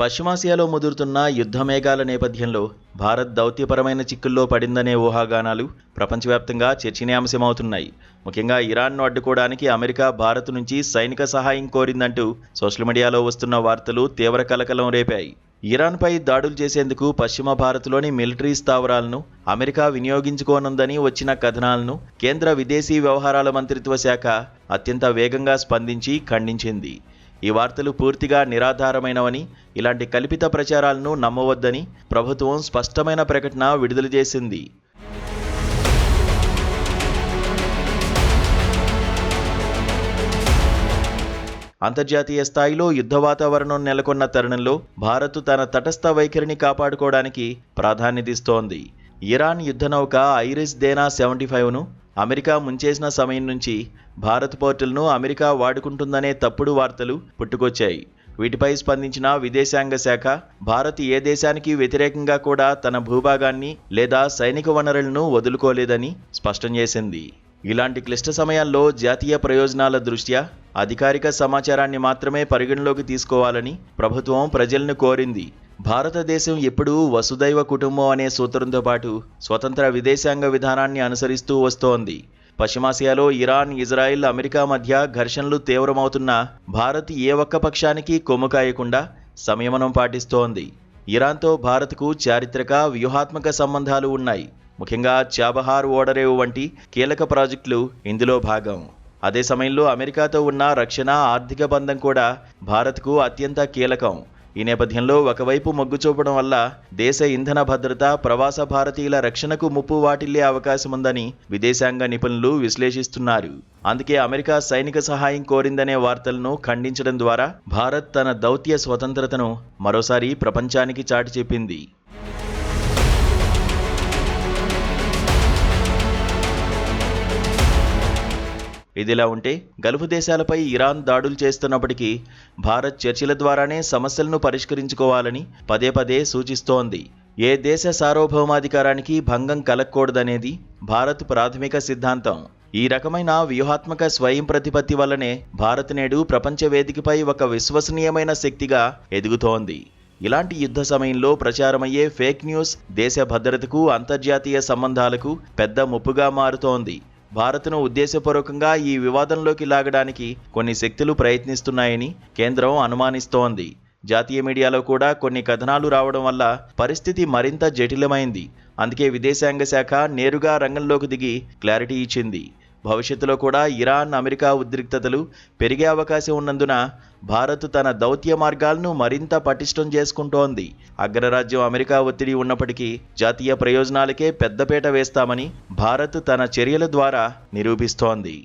పశ్చిమాసియాలో ముదురుతున్న యుద్ధమేఘాల నేపథ్యంలో భారత్ దౌత్యపరమైన చిక్కుల్లో పడిందనే ఊహాగానాలు ప్రపంచవ్యాప్తంగా చర్చనీయాంశమవుతున్నాయి. ముఖ్యంగా ఇరాన్ను అడ్డుకోవడానికి అమెరికా భారత్ నుంచి సైనిక సహాయం కోరిందంటూ సోషల్ మీడియాలో వస్తున్న వార్తలు తీవ్ర కలకలం రేపాయి. ఇరాన్పై దాడులు చేసేందుకు పశ్చిమ భారత్లోని మిలిటరీ స్థావరాలను అమెరికా వినియోగించుకోనుందని వచ్చిన కథనాలను కేంద్ర విదేశీ వ్యవహారాల మంత్రిత్వ శాఖ అత్యంత వేగంగా స్పందించి ఖండించింది. ఈ వార్తలు పూర్తిగా నిరాధారమైనవని, ఇలాంటి కల్పిత ప్రచారాలను నమ్మవద్దని ప్రభుత్వం స్పష్టమైన ప్రకటన విడుదల చేసింది. అంతర్జాతీయ స్థాయిలో యుద్ధ వాతావరణం నెలకొన్న తరుణంలో భారత్ తన తటస్థ వైఖరిని కాపాడుకోవడానికి ప్రాధాన్యతిస్తోంది. ఇరాన్ యుద్ధనౌక ఐరిస్ దేనా 75ను అమెరికా ముంచేసిన సమయం నుంచి భారత్ పోర్టులను అమెరికా వాడుకుంటుందనే తప్పుడు వార్తలు పుట్టుకొచ్చాయి. వీటిపై స్పందించిన విదేశాంగ శాఖ భారత్ ఏ దేశానికి వ్యతిరేకంగా కూడా తన భూభాగాన్ని లేదా సైనిక వనరులను వదులుకోలేదని స్పష్టం చేసింది. ఇలాంటి క్లిష్ట సమయాల్లో జాతీయ ప్రయోజనాల దృష్ట్యా అధికారిక సమాచారాన్ని మాత్రమే పరిగణలోకి తీసుకోవాలని ప్రభుత్వం ప్రజలను కోరింది. భారతదేశం ఎప్పుడూ వసుదైవ కుటుంబం అనే సూత్రంతో పాటు స్వతంత్ర విదేశాంగ విధానాన్ని అనుసరిస్తూ వస్తోంది. పశ్చిమాసియాలో ఇరాన్, ఇజ్రాయెల్, అమెరికా మధ్య ఘర్షణలు తీవ్రమవుతున్నా భారత్ ఏ ఒక్క పక్షానికి కొమ్ము కాయకుండా సంయమనం పాటిస్తోంది. ఇరాన్తో భారత్కు చారిత్రక, వ్యూహాత్మక సంబంధాలు ఉన్నాయి. ముఖ్యంగా చాబహార్ ఓడరేవు వంటి కీలక ప్రాజెక్టులు ఇందులో భాగం. అదే సమయంలో అమెరికాతో ఉన్న రక్షణ, ఆర్థిక బంధం కూడా భారత్కు అత్యంత కీలకం. ఈ నేపథ్యంలో ఒకవైపు మొగ్గు చూపడం వల్ల దేశ ఇంధన భద్రత, ప్రవాస భారతీయుల రక్షణకు ముప్పు వాటిల్లే అవకాశముందని విదేశాంగ నిపుణులు విశ్లేషిస్తున్నారు. అందుకే అమెరికా సైనిక సహాయం కోరిందనే వార్తలను ఖండించడం ద్వారా భారత్ తన దౌత్య స్వతంత్రతను మరోసారి ప్రపంచానికి చాటి చెప్పింది. ఇదిలా ఉంటే గల్ఫ్ దేశాలపై ఇరాన్ దాడులు చేస్తున్నప్పటికీ భారత్ చర్చల ద్వారానే సమస్యలను పరిష్కరించుకోవాలని పదే పదే సూచిస్తోంది. ఏ దేశ సార్వభౌమాధికారానికి భంగం కలగకూడదనేది భారత్ ప్రాథమిక సిద్ధాంతం. ఈ రకమైన వ్యూహాత్మక స్వయం ప్రతిపత్తి వల్లనే భారత్ నేడు ప్రపంచ వేదికపై ఒక విశ్వసనీయమైన శక్తిగా ఎదుగుతోంది. ఇలాంటి యుద్ధ సమయంలో ప్రచారమయ్యే ఫేక్ న్యూస్ దేశ భద్రతకు, అంతర్జాతీయ సంబంధాలకు పెద్ద ముప్పుగా మారుతోంది. భారత్ను ఉద్దేశపూర్వకంగా ఈ వివాదంలోకి లాగడానికి కొన్ని శక్తులు ప్రయత్నిస్తున్నాయని కేంద్రం అనుమానిస్తోంది. జాతీయ మీడియాలో కూడా కొన్ని కథనాలు రావడం వల్ల పరిస్థితి మరింత జటిలమైంది. అందుకే విదేశాంగ శాఖ నేరుగా రంగంలోకి దిగి క్లారిటీ ఇచ్చింది. భవిష్యత్తులో కూడా ఇరాన్, అమెరికా ఉద్రిక్తతలు పెరిగే అవకాశం ఉన్నందున భారత్ తన దౌత్య మార్గాలను మరింత పటిష్టం చేసుకుంటోంది. అగ్రరాజ్యం అమెరికా ఒత్తిడి ఉన్నప్పటికీ జాతీయ ప్రయోజనాలకే పెద్దపీట వేస్తామని భారత్ తన చర్యల ద్వారా నిరూపిస్తోంది.